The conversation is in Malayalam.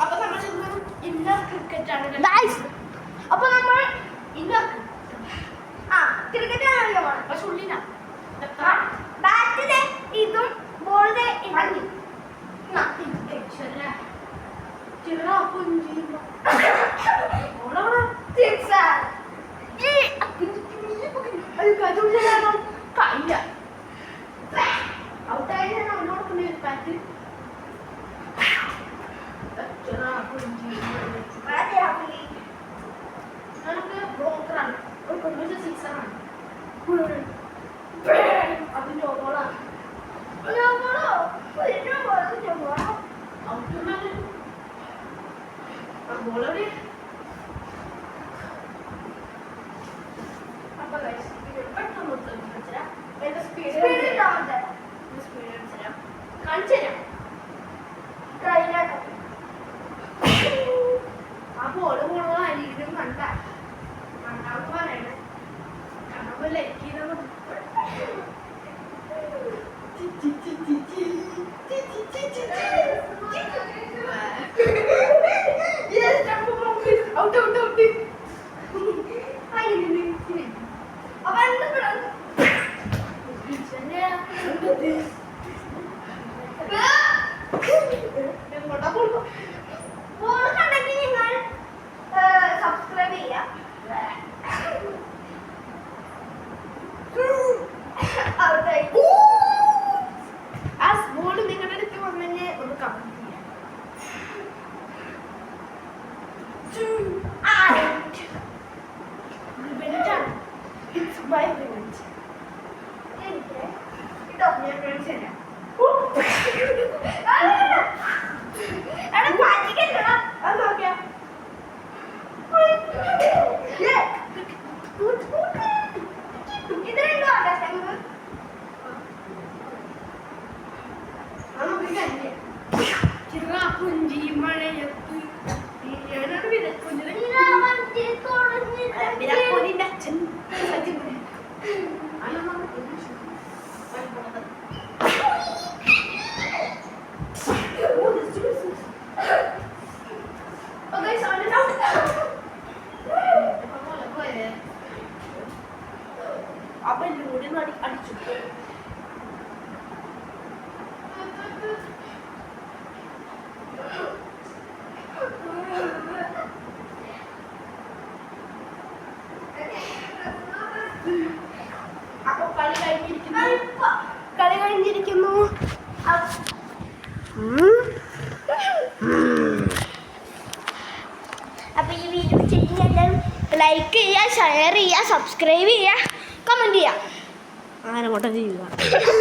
അപ്പൊ നമ്മൾ ഇന്നർ ക്രിക്കറ്റ് ആണ്. അപ്പൊ നമ്മൾ ഇന്നർ ക്രിക്കറ്റ് ആണ് പക്ഷെ ഉള്ളിനാ ബാറ്റിലെ ഇതും ബോളിലെ ഇറങ്ങി സബ്സ്ക്രൈബ് ചെയ്യാം. നിങ്ങളുടെ അടുത്ത് വന്നെ ഒന്ന് കമന്റ് ചെയ്യാം. It's my revenge. ഞാൻ ഫ്രണ്ട്സ് തരാം. അത് നോക്കിയാ അപ്പൊ ലൂടെ അടിച്ചു. അപ്പൊ കളി കഴിഞ്ഞിരിക്കുന്നു. അപ്പൊ ഈ വീഡിയോ ചെയ്യുന്നതെല്ലാം ലൈക്ക് ചെയ്യുക, ഷെയർ ചെയ്യുക, സബ്സ്ക്രൈബ് ചെയ്യുക, കമന്റ് ചെയ്യുക. ആരങ്ങോട്ടും ചെയ്യുക.